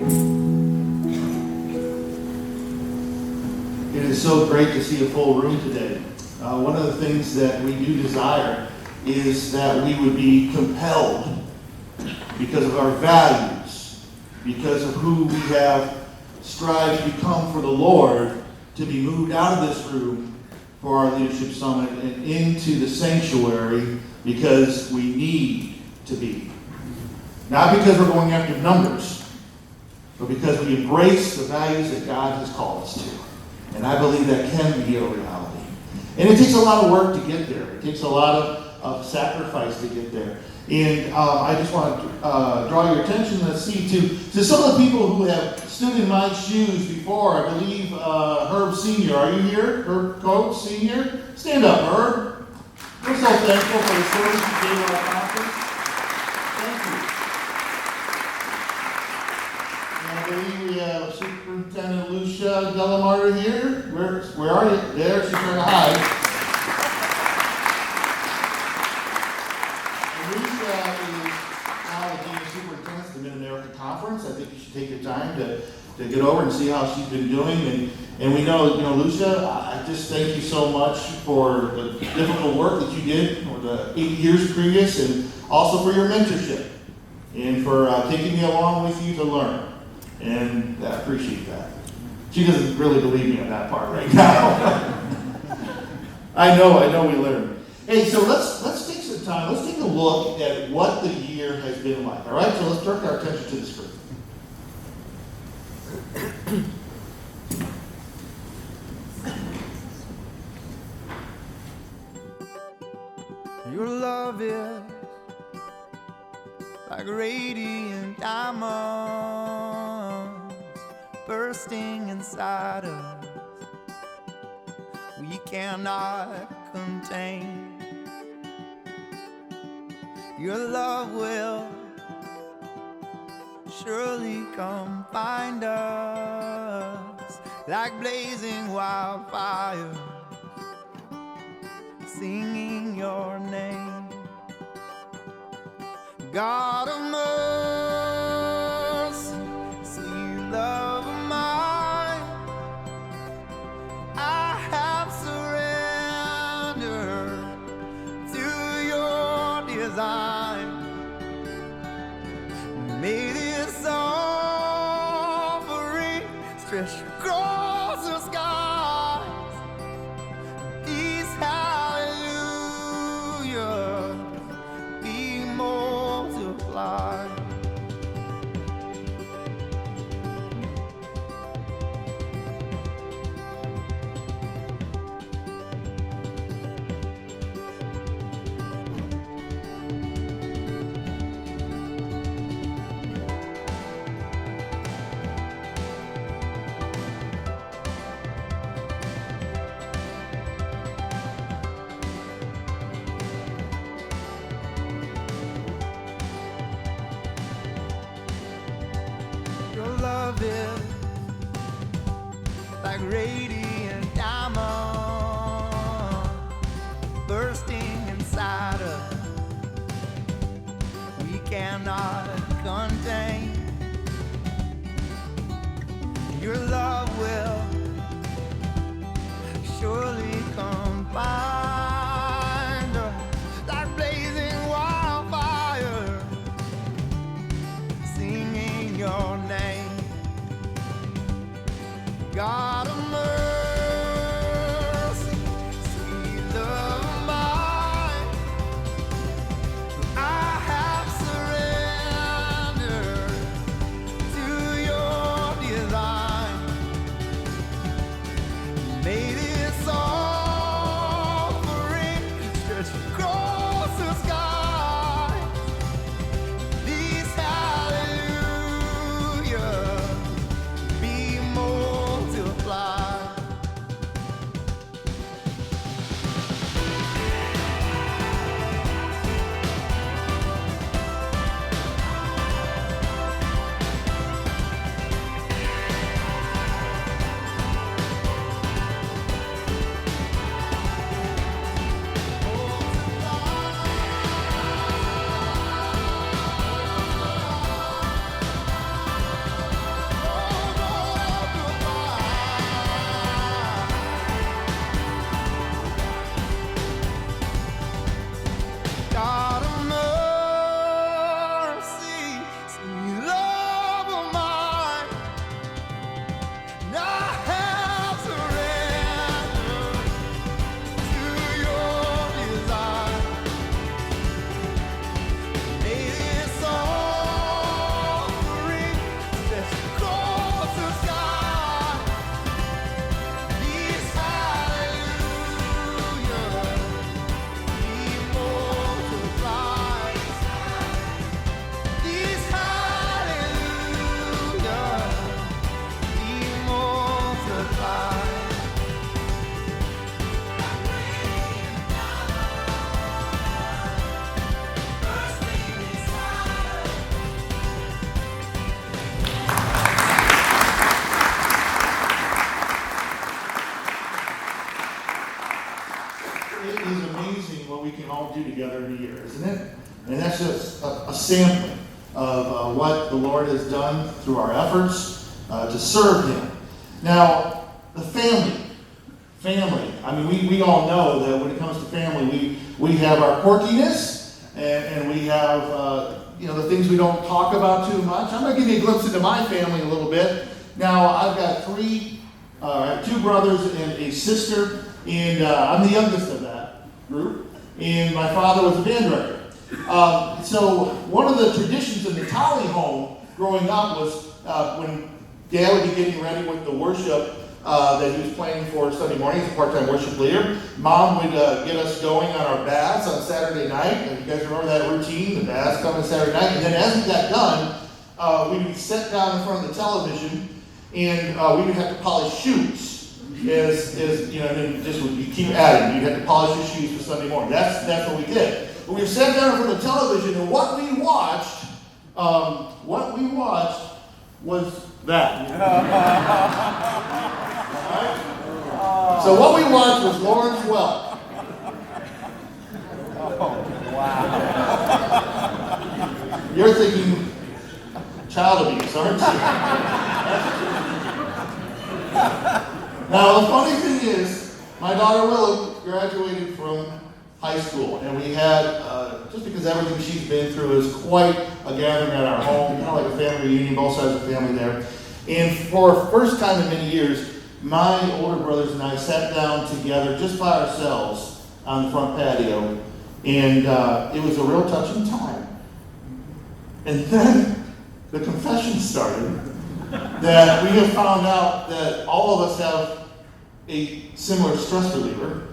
It is so great to see a full room today. One of the things that we do desire is that we would be compelled, because of our values, because of who we have strived to become for the Lord, to be moved out of this room for our leadership summit and into the sanctuary, because we need to be. Not because we're going after numbers, but because we embrace the values that God has called us to. And I believe that can be a reality. And it takes a lot of work to get there. It takes a lot of sacrifice to get there. And I just want to draw your attention, let's see, to some of the people who have stood in my shoes before. I believe Herb Sr. Are you here? Herb Coates Sr.? Stand up, Herb. We're so thankful for the service you gave our conference. Thank you. And I believe we have Superintendent Lucia Delamarta here. Where are you? There, she's trying to hide. Superintendent's the Mid-America Conference. I think you should take your time to get over and see how she's been doing. And we know, Lucia, I just thank you so much for the difficult work that you did for the 8 years previous, and also for your mentorship and for taking me along with you to learn. And I appreciate that. She doesn't really believe me on that part right now. I know we learned. Hey, so let's take some time. Let's take a look at what the year has been like. All right, so let's direct our attention to the screen. Your love is like radiant diamonds bursting inside us. We cannot contain. Your love will surely come find us like blazing wildfire, singing your name. God of mercy, sweet love of mine, I have surrendered to your design. May this offering stretch across the skies. These hallelujahs be multiplied. Your love is like radiant diamond bursting inside us. We cannot contain. Your love will surely come find us like blazing wildfire, singing your name. God of mercy, sweet love of mine, I have surrendered to your design. May this all sampling of what the Lord has done through our efforts to serve Him. Now, the family. I mean, we all know that when it comes to family, we have our quirkiness, and we have, the things we don't talk about too much. I'm going to give you a glimpse into my family a little bit. Now, I've got I have 2 brothers and a sister, and I'm the youngest of that group, and my father was a band director. So one of the traditions in the Tolly home growing up was when Dad would be getting ready with the worship that he was planning for Sunday morning as a part-time worship leader, Mom would get us going on our baths on Saturday night. And you guys remember that routine? The baths come on Saturday night. And then as we got done, we would sit down in front of the television, and we would have to polish shoes. As and then just would keep adding. You'd have to polish your shoes for Sunday morning. That's what we did. But we sat down in front of the television, and what we watched was that. Right? So what we watched was Lawrence Welk. Oh, wow. You're thinking child abuse, aren't you? Now, the funny thing is, my daughter Willow graduated from high school, and we had, just because everything she's been through is quite a gathering at our home, kind of like a family reunion, both sides of the family there. And for the first time in many years, my older brothers and I sat down together just by ourselves on the front patio, and it was a real touching time. And then the confession started that we have found out that all of us have a similar stress reliever,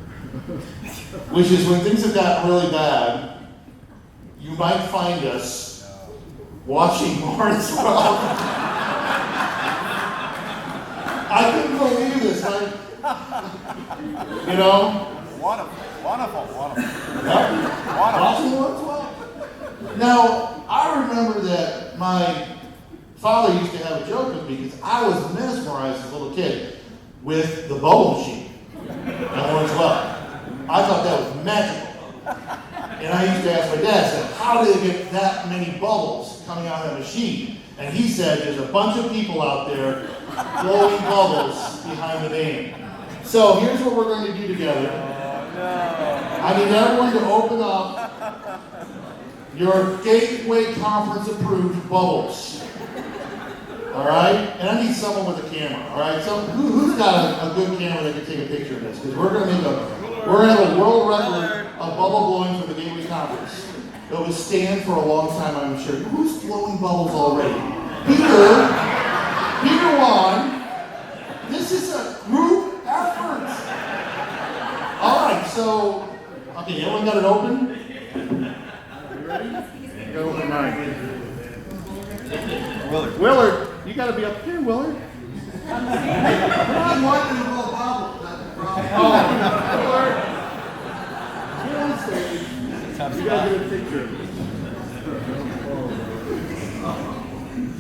which is when things have gotten really bad, you might find us watching Lawrence Welk. I couldn't believe this, right? Wonderful. Yep. Watching Lawrence Welk. Now, I remember that my father used to have a joke with me because I was mesmerized as a little kid with the bubble machine at Lawrence Welk. I thought that was magical. And I used to ask my dad, I said, how do they get that many bubbles coming out of that machine? And he said, there's a bunch of people out there blowing bubbles behind the band. So here's what we're going to do together. I need everyone to open up your Gateway Conference approved bubbles. All right? And I need someone with a camera. All right? So who's got a good camera that can take a picture of this? Because we're going to have a world record of bubble blowing for the Gateway Conference. It will stand for a long time, I'm sure. Who's blowing bubbles already? Peter won. This is a group effort. All right, so, okay, everyone got it open? You ready? Go open mine. Willard, you got to be up here, Willard. Come on, Martin, a little bubble. Oh, Willard. Get on stage. You got to get a picture.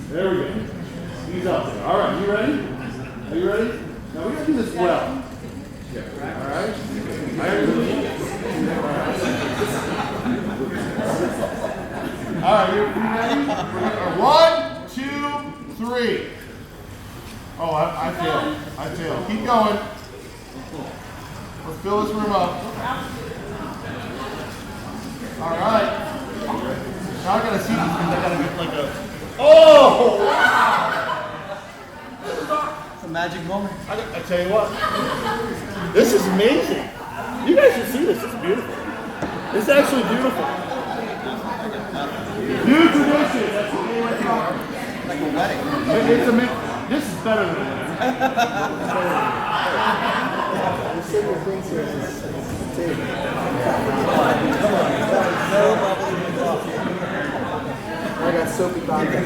There we go. He's up there. All right, you ready? Are you ready? Now we got to do this well. All right? All right, you ready? 1, 2, 3. Oh, I failed. Keep going. Let's fill this room up. All right. Now I gotta see these things. I gotta get like a. Oh! Wow! It's a magic moment. I tell you what. This is amazing. You guys should see this. It's beautiful. It's actually beautiful. New tradition. That's the name right here. Like a wedding. This is better than that. The single things here is I got soapy vodka.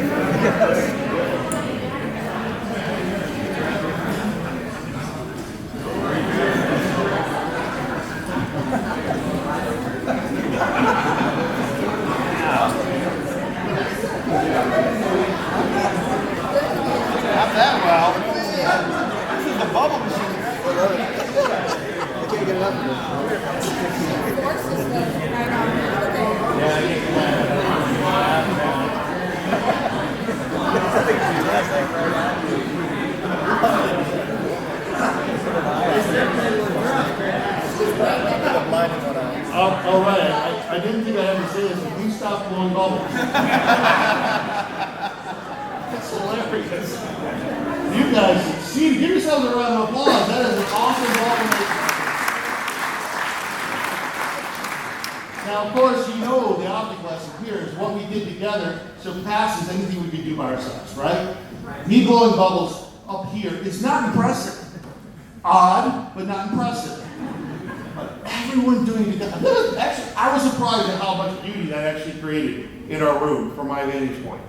Not that well. This is the bubble machine. I can't get enough of it. Yeah, That's hilarious. You guys succeeded. Give yourselves a round of applause. That is an awesome welcome. Now, of course, you know the object lesson here is what we did together surpasses anything we could do by ourselves, right? Me blowing bubbles up here is not impressive. Odd, but not impressive. But everyone doing it together. Actually, I was surprised at how much beauty that actually created in our room from my vantage point.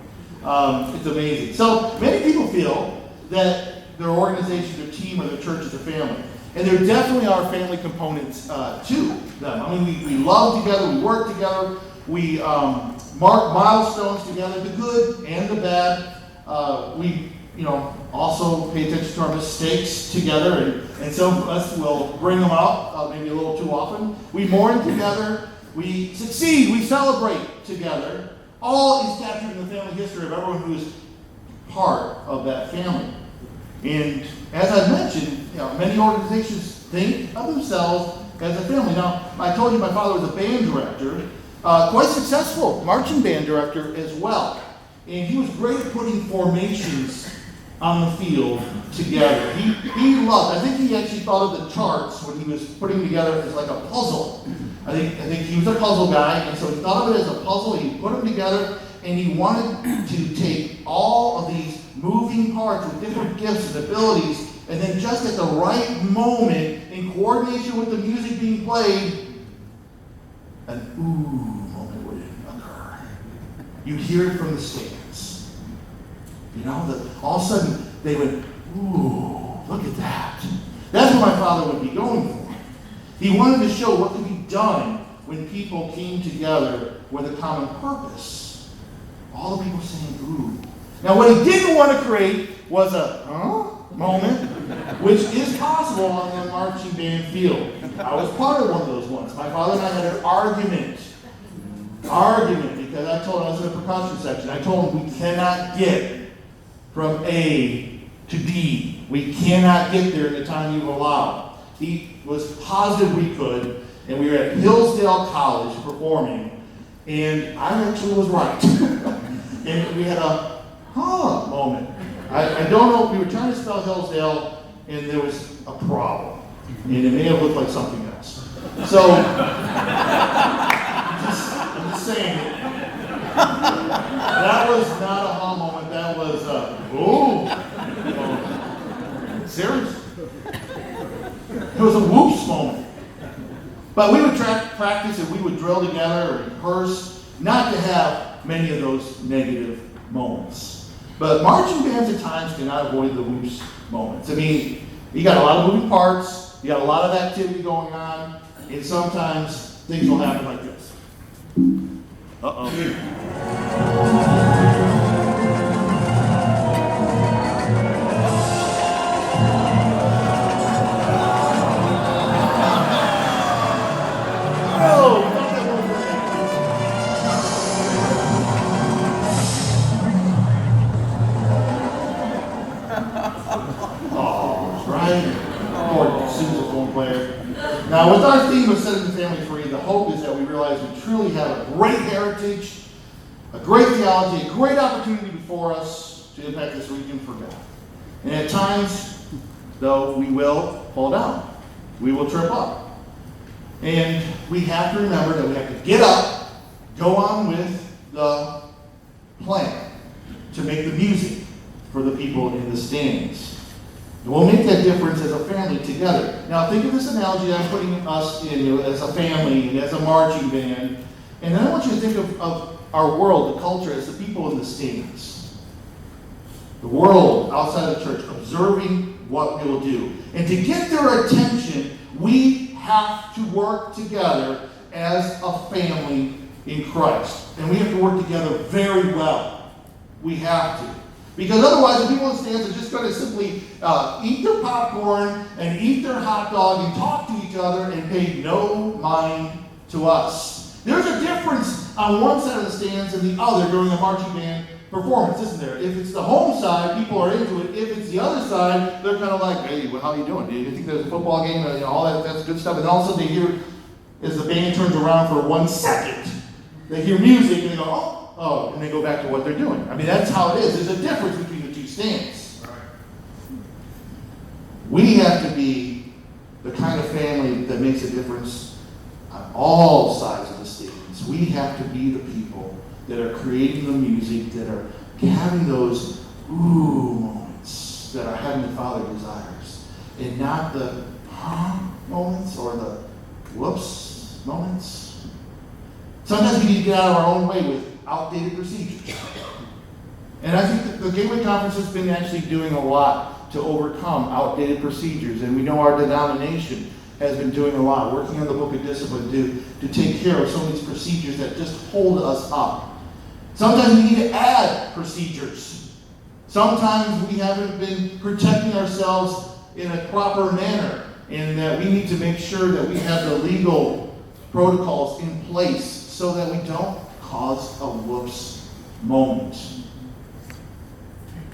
It's amazing. So many people feel that their organization, their team, or their church is a family. And there definitely are family components to them. I mean, we love together, we work together, we mark milestones together, the good and the bad. We also pay attention to our mistakes together, and some of us will bring them up maybe a little too often. We mourn together, we succeed, we celebrate together. All is captured in the family history of everyone who is part of that family. And as I mentioned, many organizations think of themselves as a family. Now, I told you my father was a band director, quite successful marching band director as well. And he was great at putting formations on the field together. He loved, I think he actually thought of the charts when he was putting together as like a puzzle. I think he was a puzzle guy, and so he thought of it as a puzzle, he put them together, and he wanted to take all of these moving parts with different gifts and abilities, and then just at the right moment, in coordination with the music being played, an ooh moment would occur. You'd hear it from the stands. All of a sudden, they would, ooh, look at that. That's what my father would be going for. He wanted to show what could be done when people came together with a common purpose. All the people saying, ooh. Now, what he didn't want to create was a moment, which is possible on the marching band field. I was part of one of those ones. My father and I had an argument, because I told him, I was in the percussion section, I told him we cannot get from A to D. We cannot get there in the time you've allowed. He was positive we could, and we were at Hillsdale College performing, and I actually was right. And we had a moment. I don't know, we were trying to spell Hillsdale, and there was a problem. And it may have looked like something else. So, I'm just saying, that was not a moment, that was serious. It was a whoops moment. But we would practice and we would drill together or rehearse, not to have many of those negative moments. But marching bands at times cannot avoid the whoops moments. I mean, you got a lot of moving parts, you got a lot of activity going on, and sometimes things will happen like this. Uh-oh. Now, with our theme of setting the family free, the hope is that we realize we truly have a great heritage, a great theology, a great opportunity before us to impact this region for God. And at times, though, we will fall down. We will trip up. And we have to remember that we have to get up, go on with the plan to make the music for the people in the stands. And we'll make that difference as a family together. Now think of this analogy that I'm putting us in as a family and as a marching band. And then I want you to think of our world, the culture, as the people in the stands. The world outside of the church, observing what we will do. And to get their attention, we have to work together as a family in Christ. And we have to work together very well. We have to. Because otherwise, the people in the stands are just going to simply eat their popcorn and eat their hot dog and talk to each other and pay no mind to us. There's a difference on one side of the stands and the other during a marching band performance, isn't there? If it's the home side, people are into it. If it's the other side, they're kind of like, hey, well, how are you doing? Do you think there's a football game? All that's good stuff. And all of a sudden they hear, as the band turns around for 1 second, they hear music and they go, oh, oh, and they go back to what they're doing. I mean, that's how it is. There's a difference between the two stands. We have to be the kind of family that makes a difference on all sides of the stands. We have to be the people that are creating the music, that are having those ooh moments that our Heavenly Father desires, and not the moments or the whoops moments. Sometimes we need to get out of our own way with outdated procedures. And I think that the Gateway Conference has been actually doing a lot to overcome outdated procedures. And we know our denomination has been doing a lot, working on the Book of Discipline to take care of some of these procedures that just hold us up. Sometimes we need to add procedures. Sometimes we haven't been protecting ourselves in a proper manner, and that we need to make sure that we have the legal protocols in place so that we don't cause a whoops moment.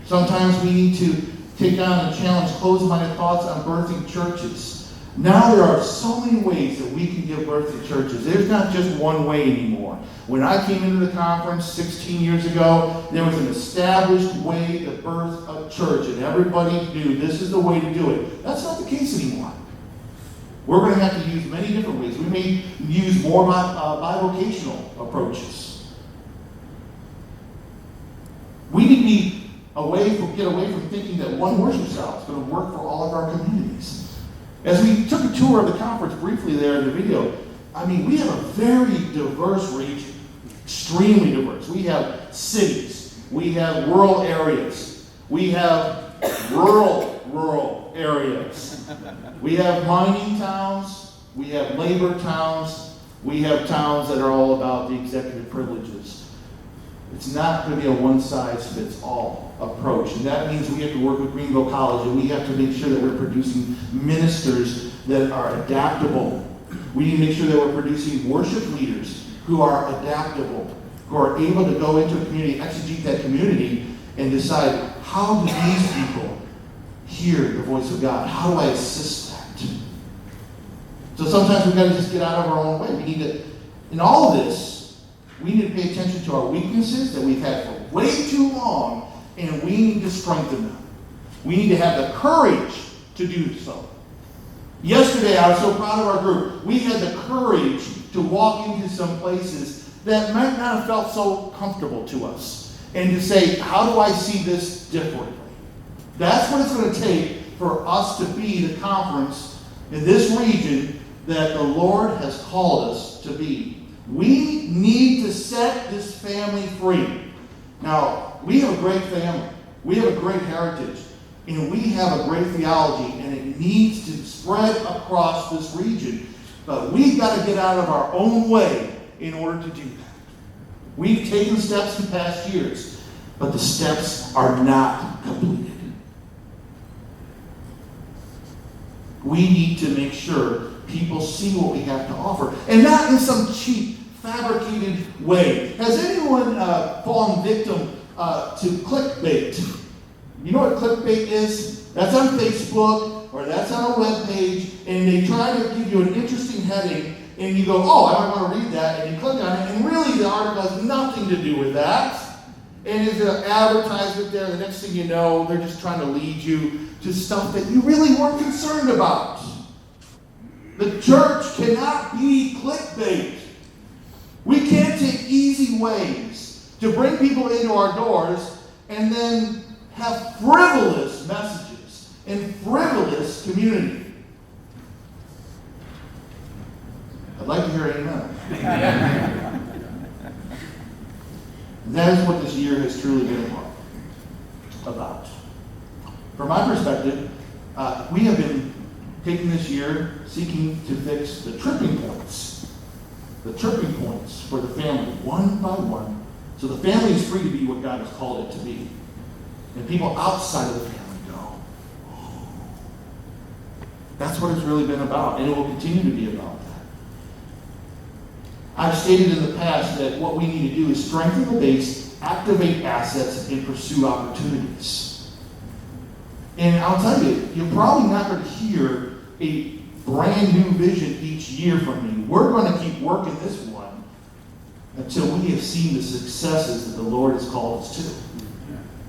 Sometimes we need to take on and challenge closed-minded thoughts on birthing churches. Now there are so many ways that we can give birth to churches. There's not just one way anymore. When I came into the conference 16 years ago, there was an established way to birth a church, and everybody knew this is the way to do it. That's not the case anymore. We're going to have to use many different ways. We may use more bivocational approaches. We need to get away from thinking that one worship style is going to work for all of our communities. As we took a tour of the conference briefly there in the video, I mean, we have a very diverse region, extremely diverse. We have cities, we have rural areas, we have rural areas, we have mining towns, we have labor towns, we have towns that are all about the executive privileges. It's not going to be a one-size-fits-all approach. And that means we have to work with Greenville College, and we have to make sure that we're producing ministers that are adaptable. We need to make sure that we're producing worship leaders who are adaptable, who are able to go into a community, exegete that community, and decide, how do these people hear the voice of God? How do I assist that? So sometimes we've got to just get out of our own way. We need to, in all of this, we need to pay attention to our weaknesses that we've had for way too long, and we need to strengthen them. We need to have the courage to do so. Yesterday, I was so proud of our group. We had the courage to walk into some places that might not have felt so comfortable to us, and to say, how do I see this differently? That's what it's going to take for us to be the conference in this region that the Lord has called us to be. We need to set this family free. Now, we have a great family. We have a great heritage. And we have a great theology. And it needs to spread across this region. But we've got to get out of our own way in order to do that. We've taken steps in past years. But the steps are not completed. We need to make sure people see what we have to offer. And not in some cheap, fabricated way. Has anyone fallen victim to clickbait? You know what clickbait is? That's on Facebook or that's on a web page, and they try to give you an interesting heading, and you go, oh, I want to read that, and you click on it, and really the article has nothing to do with that. And there's an advertisement there. The next thing you know, they're just trying to lead you to stuff that you really weren't concerned about. The church cannot be clickbait. We can't take easy ways to bring people into our doors and then have frivolous messages and frivolous community. I'd like to hear amen. That is what this year has truly been about. From my perspective, we have been taking this year seeking to fix the tripping points for the family, one by one, so the family is free to be what God has called it to be. And people outside of the family go, oh. That's what it's really been about, and it will continue to be about that. I've stated in the past that what we need to do is strengthen the base, activate assets, and pursue opportunities. And I'll tell you, you're probably not going to hear a brand new vision each year from me. We're going to keep working this one. until we have seen the successes that the Lord has called us to.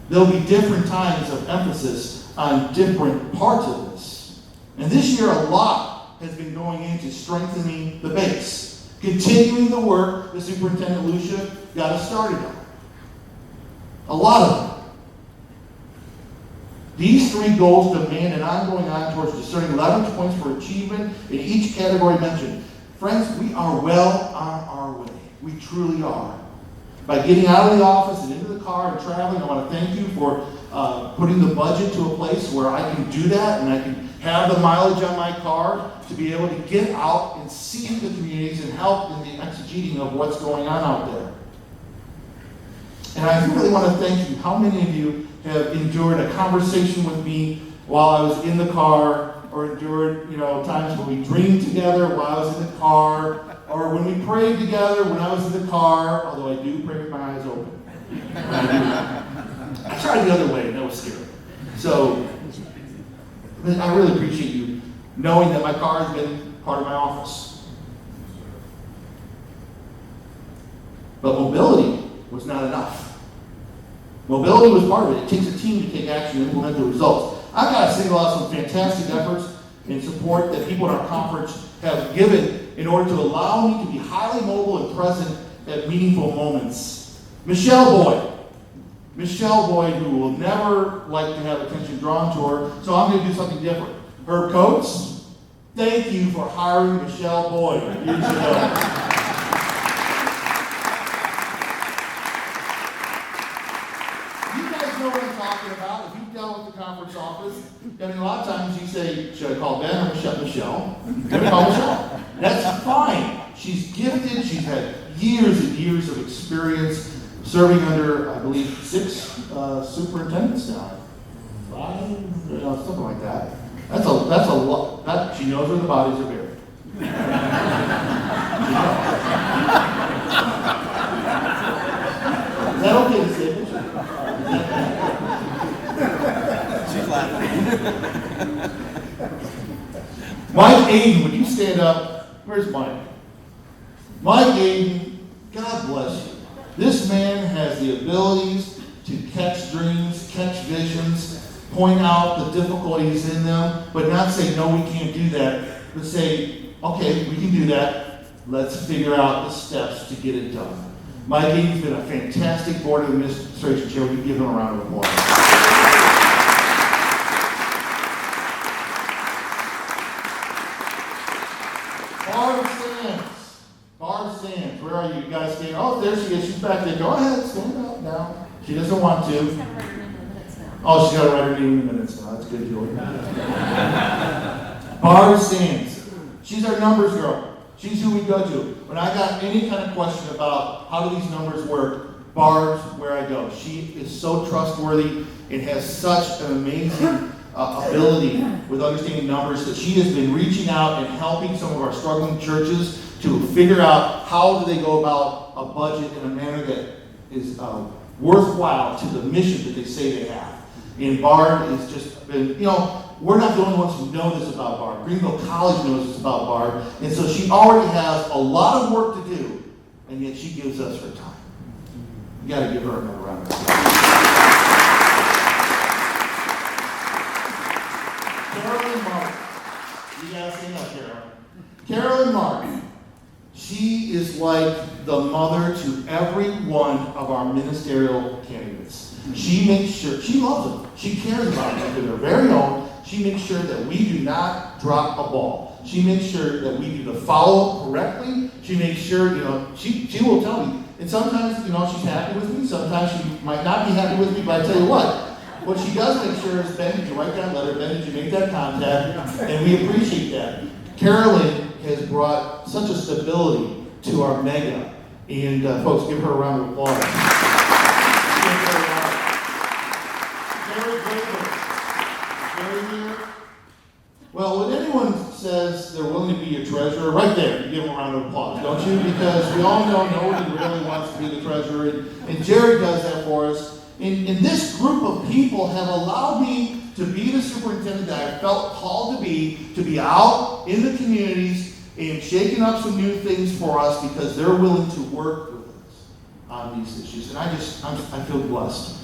There'll be different times of emphasis on different parts of this. And this year, a lot has been going into strengthening the base, continuing the work that Superintendent Lucia got us started on. A lot of it. These three goals demand an ongoing eye towards discerning leverage points for achievement in each category mentioned. Friends, we are well on our way. We truly are. By getting out of the office and into the car and traveling, I want to thank you for putting the budget to a place where I can do that and I can have the mileage on my car to be able to get out and see the communities and help in the exegeting of what's going on out there. And I really want to thank you. How many of you have endured a conversation with me while I was in the car, or endured, times when we dreamed together while I was in the car, or when we prayed together when I was in the car, although I do pray with my eyes open. I tried the other way, and that was scary. So, I really appreciate you knowing that my car has been part of my office. But mobility was not enough. Mobility was part of it. It takes a team to take action and implement the results. I've got to single out some fantastic efforts and support that people in our conference have given in order to allow me to be highly mobile and present at meaningful moments. Michelle Boyd, who will never like to have attention drawn to her, so I'm going to do something different. Herb Coates, thank you for hiring Michelle Boyd years ago. Know what I'm talking about. If you've dealt with the conference office, a lot of times you say, should I call Ben or Michelle? I'm going to call Michelle. That's fine. She's gifted. She's had years and years of experience serving under, I believe, 6 superintendents now. 5, something like that. That's a lot. She knows where the bodies are buried. Is that okay to say? She's laughing. Mike Aiden, would you stand up? Where's Mike? Mike Aiden, God bless you. This man has the abilities to catch dreams, catch visions, point out the difficulties in them, but not say, no, we can't do that, but say, okay, we can do that. Let's figure out the steps to get it done. Mike Eaton's been a fantastic board of administration chair. We can give him a round of applause. Barb Sands, where are you? You guys stand? Oh, there she is. She's back there. Go ahead, stand up now. She doesn't want to. She's got to write her name in the minutes now. Oh, she's got to write her name in the minutes now. That's good, Joey. Barb Sands. She's our numbers girl. She's who we go to. When I got any kind of question about how do these numbers work, Barb's where I go. She is so trustworthy and has such an amazing ability with understanding numbers that she has been reaching out and helping some of our struggling churches to figure out how do they go about a budget in a manner that is worthwhile to the mission that they say they have. And Barb has just been, we're not the only ones who know this about Barb. Greenville College knows this about Barb. And so she already has a lot of work to do, and yet she gives us her time. You got to give her another round of applause. Carolyn Martin. You got to stand up, Carolyn. Carolyn Martin. She is like the mother to every one of our ministerial candidates. She makes sure, she loves them. She cares about them to their very own. She makes sure that we do not drop a ball. She makes sure that we do the follow correctly. She makes sure, she will tell me. And sometimes, she's happy with me. Sometimes she might not be happy with me, but I tell you what she does make sure is, Ben, did you write that letter? Ben, did you make that contact? And we appreciate that. Carolyn has brought such a stability to our mega. And folks, give her a round of applause. Well, when anyone says they're willing to be your treasurer, right there, you give them a round of applause, don't you? Because we all know nobody really wants to be the treasurer, and Jerry does that for us. And this group of people have allowed me to be the superintendent that I felt called to be out in the communities and shaking up some new things for us because they're willing to work with on these issues, and I feel blessed.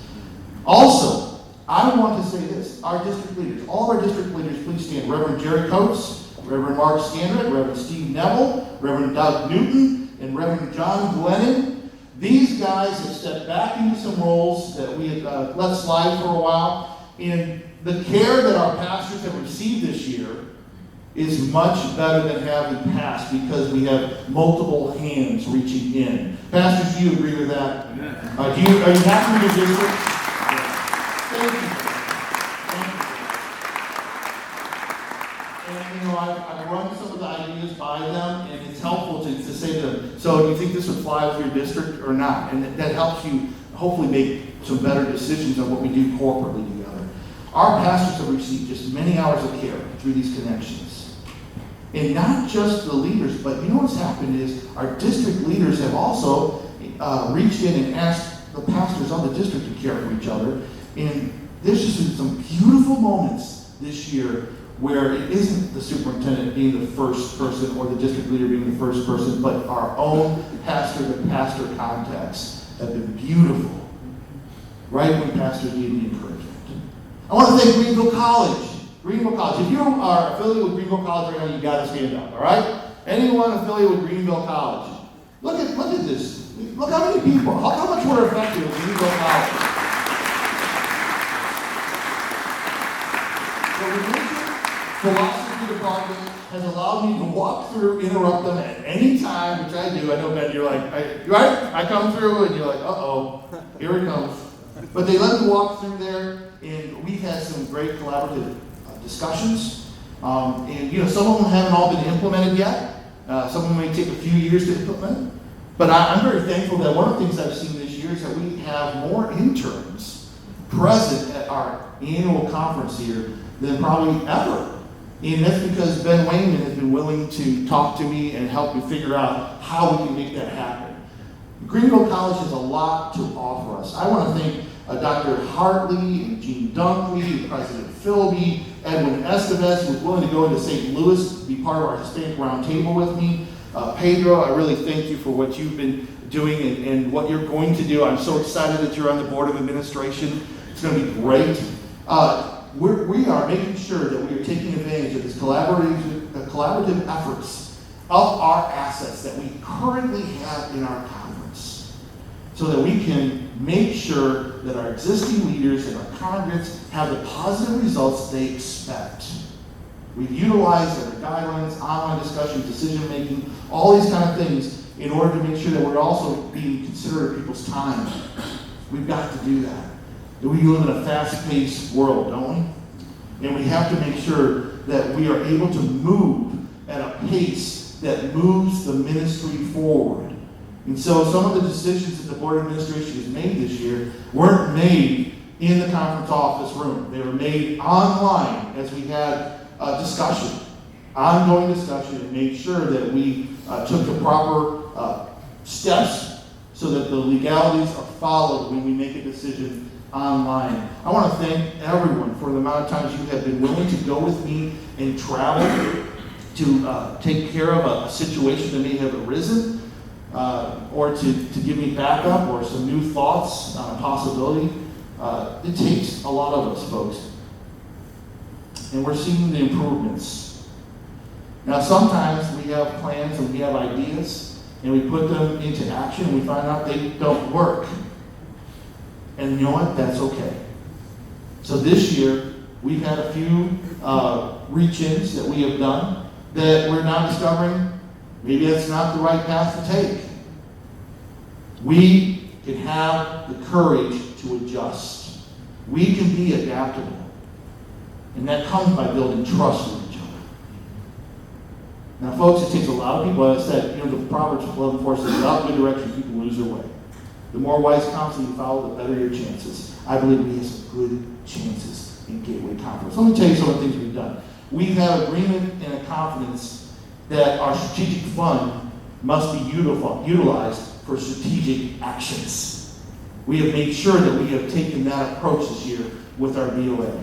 Also, I want to say this, our district leaders, all of our district leaders, please stand. Reverend Jerry Coates, Reverend Mark Scandrett, Reverend Steve Neville, Reverend Doug Newton, and Reverend John Glennon. These guys have stepped back into some roles that we had let slide for a while, and the care that our pastors have received this year is much better than having past because we have multiple hands reaching in. Pastors, do you agree with that? Are you happy with your district? Thank you. And I've run some of the ideas by them, and it's helpful to say to them, so do you think this would fly with your district or not? And that helps you hopefully make some better decisions on what we do corporately together. Our pastors have received just many hours of care through these connections. And not just the leaders, but you know what's happened is our district leaders have also reached in and asked the pastors of the district to care for each other. And there's just been some beautiful moments this year where it isn't the superintendent being the first person or the district leader being the first person, but our own pastor-to-pastor contacts have been beautiful, right when pastors need the encouragement. I want to thank Greenville College. Greenville College. If you are affiliated with Greenville College right now, you got to stand up, all right? Anyone affiliated with Greenville College? Look at this. Look how many people, how much we're effective with Greenville College. So the Richard Philosophy Department has allowed me to walk through, interrupt them at any time, which I do. I know, Ben, you're like, right? I come through and you're like, uh-oh, here it comes. But they let me walk through there, and we've had some great collaborative discussions, and some of them haven't all been implemented yet. Some of them may take a few years to implement. But I'm very thankful that one of the things I've seen this year is that we have more interns present at our annual conference here than probably ever. And that's because Ben Wayman has been willing to talk to me and help me figure out how we can make that happen. Greenville College has a lot to offer us. I want to thank Dr. Hartley and Gene Dunkley, President Philby, Edwin Estevez, who was willing to go into St. Louis to be part of our Hispanic Roundtable with me. Pedro, I really thank you for what you've been doing and what you're going to do. I'm so excited that you're on the Board of Administration. It's going to be great. We are making sure that we are taking advantage of this collaborative efforts of our assets that we currently have in our conference so that we can make sure that our existing leaders and our congregants have the positive results they expect. We've utilized our guidelines, online discussion, decision making, all these kind of things in order to make sure that we're also being considerate of people's time. We've got to do that. We live in a fast-paced world, don't we? And we have to make sure that we are able to move at a pace that moves the ministry forward. And so some of the decisions that the Board of Administration has made this year weren't made in the conference office room. They were made online as we had a discussion, ongoing discussion, and made sure that we took the proper steps so that the legalities are followed when we make a decision online. I want to thank everyone for the amount of times you have been willing to go with me and travel to take care of a situation that may have arisen, or to give me backup or some new thoughts on a possibility. It takes a lot of us, folks. And we're seeing the improvements. Now, sometimes we have plans and we have ideas, and we put them into action, and we find out they don't work. And you know what? That's okay. So this year, we've had a few reach-ins that we have done that we're now discovering maybe that's not the right path to take. We can have the courage to adjust. We can be adaptable. And that comes by building trust with each other. Now, folks, it takes a lot of people. As I said, the Proverbs 11:4 says, without good direction, people lose their way. The more wise counsel you follow, the better your chances. I believe we have some good chances in Gateway Conference. Let me tell you some of the things we've done. We have agreement and a confidence that our strategic fund must be utilized for strategic actions. We have made sure that we have taken that approach this year with our BOA.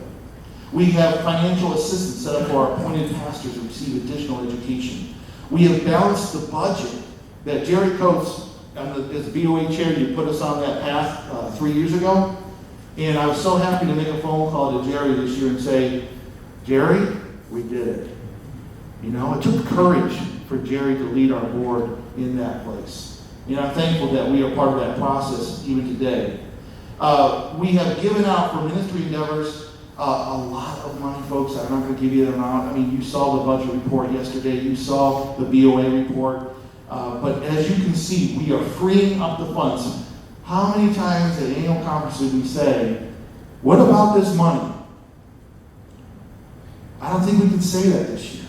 We have financial assistance set up for our appointed pastors to receive additional education. We have balanced the budget that Jerry Coates as BOA chair, you put us on that path 3 years ago. And I was so happy to make a phone call to Jerry this year and say, Jerry, we did it. You know, it took courage for Jerry to lead our board in that place. And I'm thankful that we are part of that process even today. We have given out for ministry endeavors a lot of money, folks. I'm not going to give you the amount. I mean, you saw the budget report yesterday. You saw the BOA report. But as you can see, we are freeing up the funds. How many times at annual conferences we say, what about this money? I don't think we can say that this year.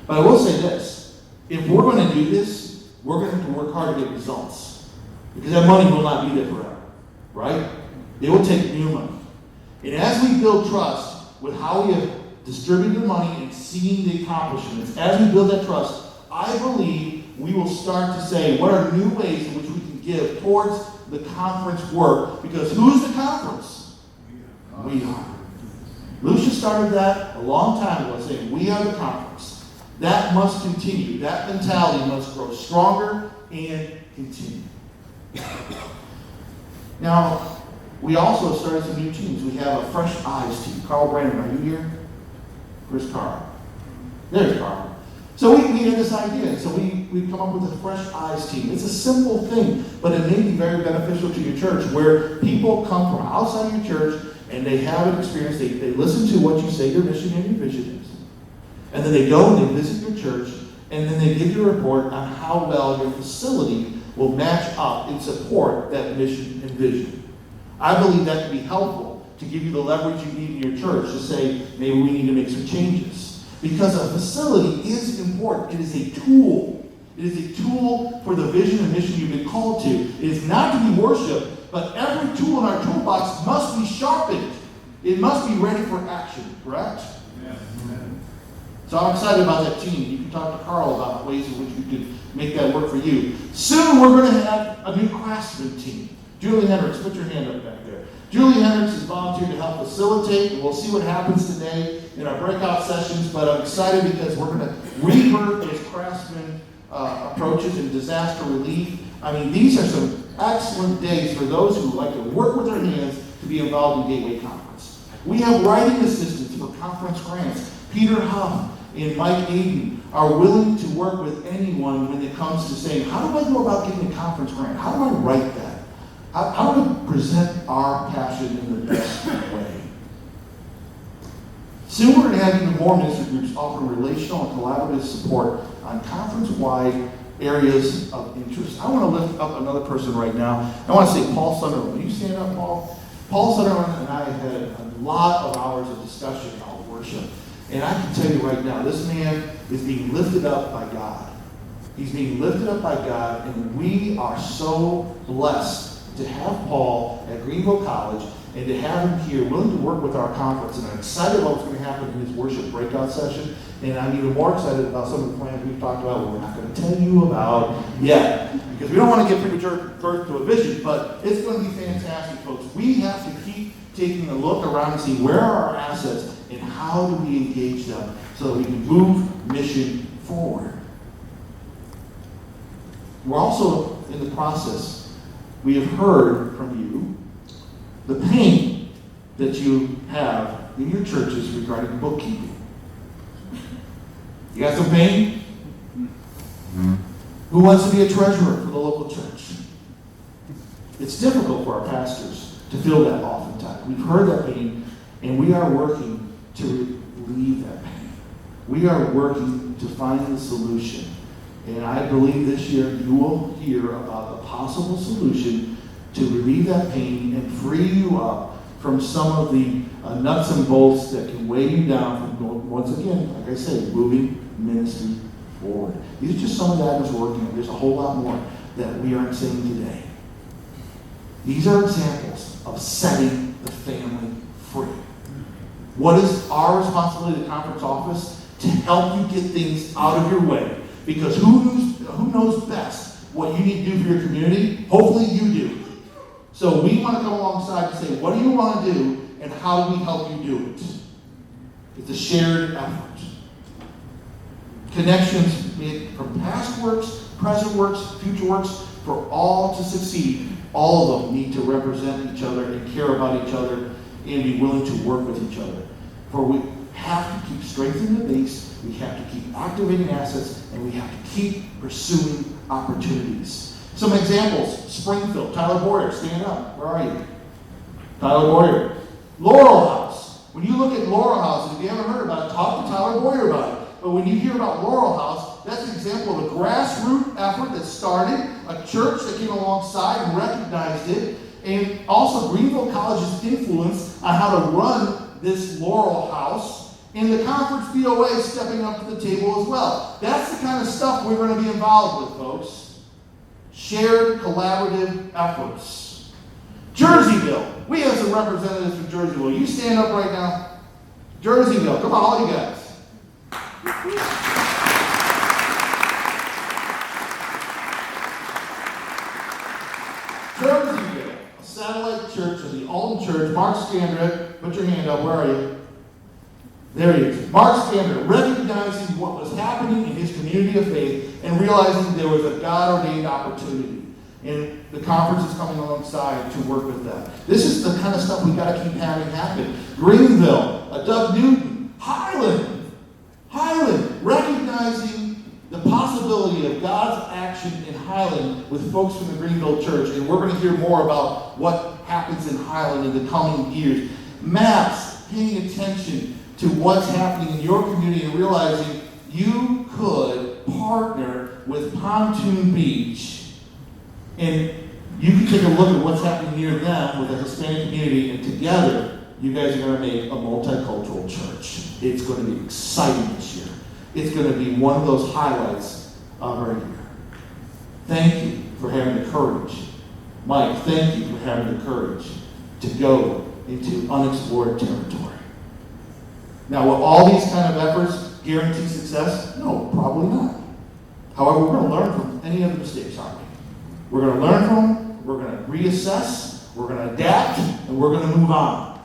But I will say this. If we're going to do this, we're going to have to work hard to get results. Because that money will not be there forever. Right? It will take new money. And as we build trust with how we have distributed the money and seen the accomplishments, as we build that trust, I believe we will start to say, what are new ways in which we can give towards the conference work? Because who's the conference? We are. Lucia started that a long time ago, saying, we are the conference. That must continue. That mentality must grow stronger and continue. Now, we also started some new teams. We have a Fresh Eyes team. Carl Brandon, are you here? Where's Carl? There's Carl. So we had this idea. So we come up with a Fresh Eyes team. It's a simple thing, but it may be very beneficial to your church, where people come from outside of your church and they have an experience. They listen to what you say your mission and your vision is. And then they go and they visit your church, and then they give you a report on how well your facility will match up and support that mission and vision. I believe that can be helpful to give you the leverage you need in your church to say, maybe we need to make some changes. Because a facility is important. It is a tool. It is a tool for the vision and mission you've been called to. It is not to be worshiped, but every tool in our toolbox must be sharpened. It must be ready for action, correct? Yes. So I'm excited about that team. You can talk to Carl about ways in which we could make that work for you. Soon we're going to have a new craftsman team. Julie Hendricks, put your hand up back there. Julie Hendricks has volunteered to help facilitate, and we'll see what happens today in our breakout sessions, but I'm excited because we're going to rebirth those craftsman approaches in disaster relief. I mean, these are some excellent days for those who like to work with their hands to be involved in Gateway Conference. We have writing assistants for conference grants. Peter Huff and Mike Aiden are willing to work with anyone when it comes to saying, how do I go about getting a conference grant? How do I write that? How do we present our passion in the best way? Soon we're going to have even more ministry groups offering relational and collaborative support on conference-wide areas of interest. I want to lift up another person right now. I want to say Paul Sunderland. Will you stand up, Paul? Paul Sunderland and I have had a lot of hours of discussion about worship. And I can tell you right now, this man is being lifted up by God. He's being lifted up by God, and we are so blessed to have Paul at Greenville College and to have him here willing to work with our conference. And I'm excited about what's going to happen in his worship breakout session. And I'm even more excited about some of the plans we've talked about, we're not going to tell you about yet. Because we don't want to get premature birth to a vision, but it's going to be fantastic, folks. We have to keep taking a look around and see where are our assets and how do we engage them so that we can move mission forward. We're also in the process. We have heard from you the pain that you have in your churches regarding bookkeeping. You got some pain? Mm-hmm. Who wants to be a treasurer for the local church? It's difficult for our pastors to feel that oftentimes. We've heard that pain, and we are working to relieve that pain. We are working to find the solution. And I believe this year you will hear about a possible solution to relieve that pain and free you up from some of the nuts and bolts that can weigh you down from going, once again, like I say, moving ministry forward. These are just some of the items we're working on. There's a whole lot more that we aren't saying today. These are examples of setting the family free. What is our responsibility at the conference office? To help you get things out of your way. Because who knows best what you need to do for your community? Hopefully you do. So we want to come alongside and say, what do you want to do, and how do we help you do it? It's a shared effort. Connections from past works, present works, future works, For all to succeed, all of them need to represent each other and care about each other and be willing to work with each other. For we have to keep strengthening the base, we have to keep activating assets, and we have to keep pursuing opportunities. Some examples: Springfield, Tyler Boyer, stand up. Where are you? Tyler Boyer. Laurel House. When you look at Laurel House, and if you haven't heard about it, talk to Tyler Boyer about it. But when you hear about Laurel House, that's an example of a grassroots effort that started, a church that came alongside and recognized it, and also Greenville College's influence on how to run this Laurel House, and the conference BOA stepping up to the table as well. That's the kind of stuff we're going to be involved with, folks. Shared collaborative efforts. Jerseyville. We have some representatives from Jerseyville. You stand up right now. Jerseyville. Come on, all you guys. Jerseyville, a satellite church of the Alton Church. Mark Scandrett, put your hand up. Where are you? There he is. Mark Scandrett, recognizing what was happening in his community of faith and realizing there was a God-ordained opportunity. And the conference is coming alongside to work with that. This is the kind of stuff we got to keep having happen. Greenville, a Doug Newton. Highland, recognizing the possibility of God's action in Highland with folks from the Greenville Church. And we're going to hear more about what happens in Highland in the coming years. Maps, paying attention to what's happening in your community and realizing you could partner with Pontoon Beach, and you can take a look at what's happening near them with the Hispanic community, and together you guys are going to make a multicultural church. It's going to be exciting this year. It's going to be one of those highlights of our year. Thank you for having the courage. Mike, thank you for having the courage to go into unexplored territory. Now, will all these kind of efforts guarantee success? No, probably not. However, we're going to learn from any of the mistakes, aren't we? We're going to learn from them, we're going to reassess, we're going to adapt, and we're going to move on.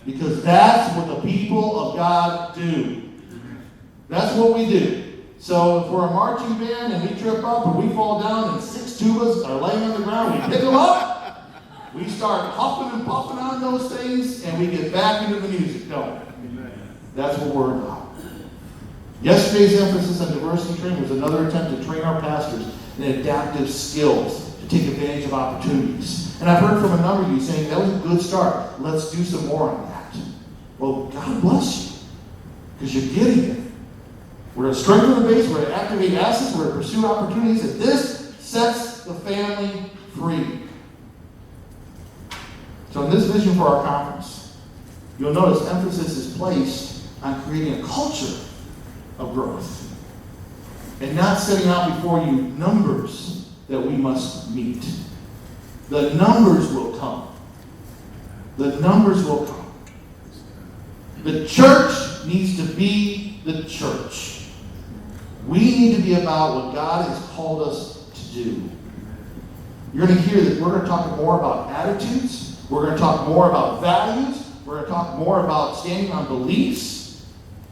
Because that's what the people of God do. That's what we do. So if we're a marching band and we trip up and we fall down and 6 tubas are laying on the ground, we pick them up, we start huffing and puffing on those things, and we get back into the music, don't we? That's what we're about. Yesterday's emphasis on diversity training was another attempt to train our pastors in adaptive skills to take advantage of opportunities. And I've heard from a number of you saying that was a good start. Let's do some more on that. Well, God bless you, because you're getting it. We're going to strengthen the base, we're going to activate assets, we're going to pursue opportunities, and this sets the family free. So in this vision for our conference, you'll notice emphasis is placed on creating a culture of growth and not setting out before you numbers that we must meet. The numbers will come. The numbers will come. The church needs to be the church. We need to be about what God has called us to do. You're going to hear that we're going to talk more about attitudes. We're going to talk more about values. We're going to talk more about standing on beliefs.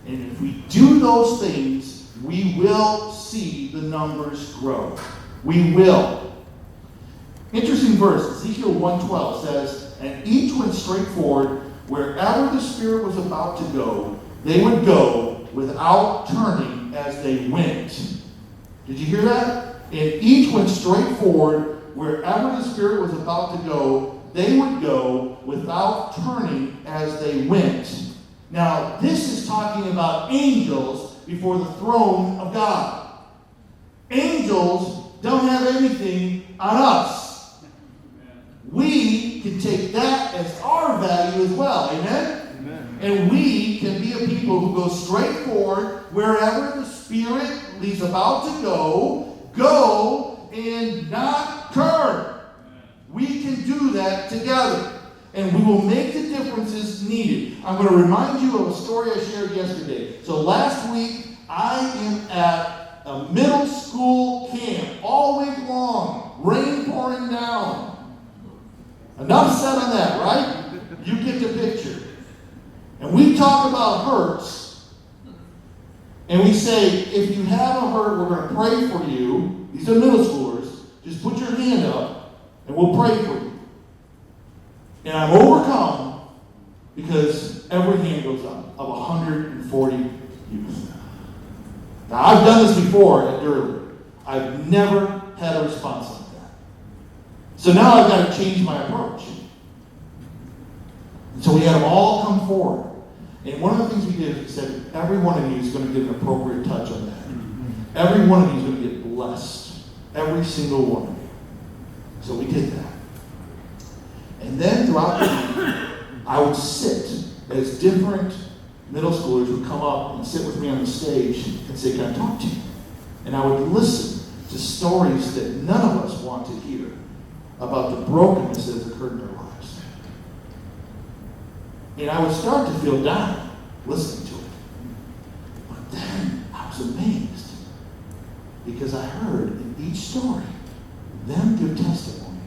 And if we do those things, we will see the numbers grow. We will. Interesting verse, Ezekiel 1:12 says, "And each went straight forward, wherever the Spirit was about to go, they would go without turning as they went." Did you hear that? And each went straight forward, wherever the Spirit was about to go, they would go without turning as they went. Now, this is talking about angels before the throne of God. Angels don't have anything on us. We can take that as our value as well. Amen? Amen. And we can be a people who go straight forward wherever the Spirit is about to go and not turn. We can do that together. And we will make the differences needed. I'm going to remind you of a story I shared yesterday. So last week, I am at a middle school camp all week long. Rain pouring down. Enough said on that, right? You get the picture. And we talk about hurts. And we say, if you have a hurt, we're going to pray for you. These are middle schoolers. just put your hand up and we'll pray for you. And I'm overcome because every hand goes up of 140 youth. Now, I've done this before at Durley. I've never had a response like that. So now I've got to change my approach. And so we had them all come forward. And one of the things we did is we said, every one of you is going to get an appropriate touch on that. Every one of you is going to get blessed. Every single one of you. So we did that. And then throughout the night, I would sit as different middle schoolers would come up and sit with me on the stage and say, can I talk to you? And I would listen to stories that none of us want to hear about the brokenness that has occurred in their lives. And I would start to feel down listening to it. But then I was amazed because I heard in each story them give testimony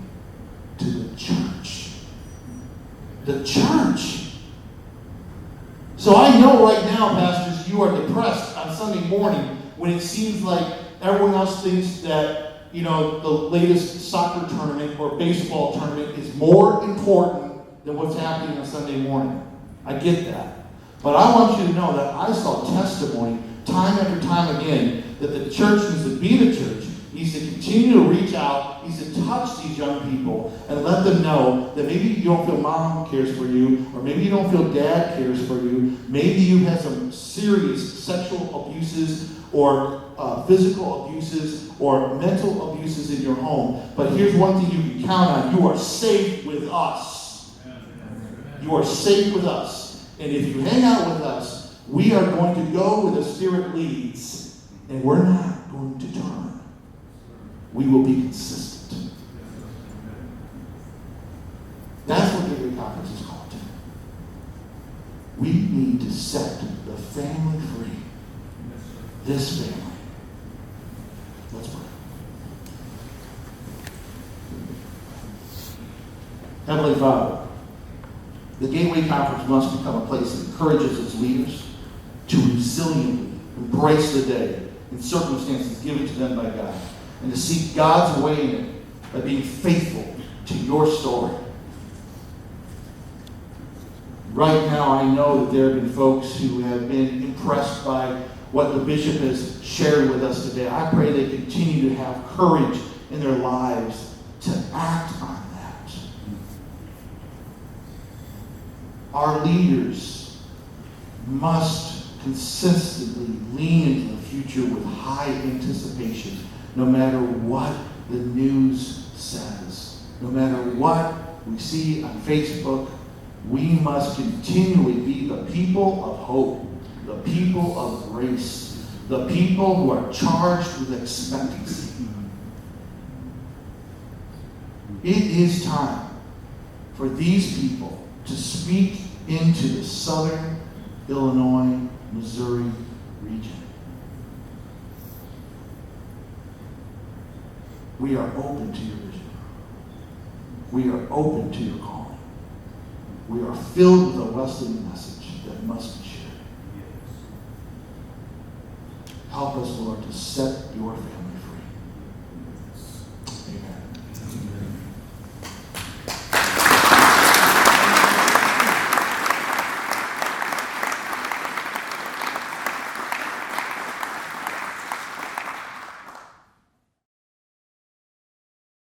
to the church. The church. So I know right now, pastors, you are depressed on Sunday morning when it seems like everyone else thinks that, the latest soccer tournament or baseball tournament is more important than what's happening on Sunday morning. I get that. But I want you to know that I saw testimony time after time again that the church needs to be the church, needs to continue to reach out, needs to touch these young people and let them know that maybe you don't feel mom cares for you, or maybe you don't feel dad cares for you, maybe you've had some serious sexual abuses or physical abuses or mental abuses in your home. But here's one thing you can count on. You are safe with us. You are safe with us. And if you hang out with us, we are going to go where the Spirit leads. And we're not going to turn. We will be consistent. That's what Gateway Conference is called. We need to set the family free. This family. Let's pray. Heavenly Father, the Gateway Conference must become a place that encourages its leaders to resiliently embrace the day and circumstances given to them by God, and to seek God's way in it by being faithful to your story. Right now, I know that there have been folks who have been impressed by what the bishop has shared with us today. I pray they continue to have courage in their lives to act on that. Our leaders must consistently lean into the future with high anticipation, no matter what the news says, no matter what we see on Facebook. We must continually be the people of hope, the people of grace, the people who are charged with expectancy. It is time for these people to speak into the southern Illinois, Missouri region. We are open to your vision. We are open to your calling. We are filled with a Wesleyan message that must be shared. Help us, Lord, to set your family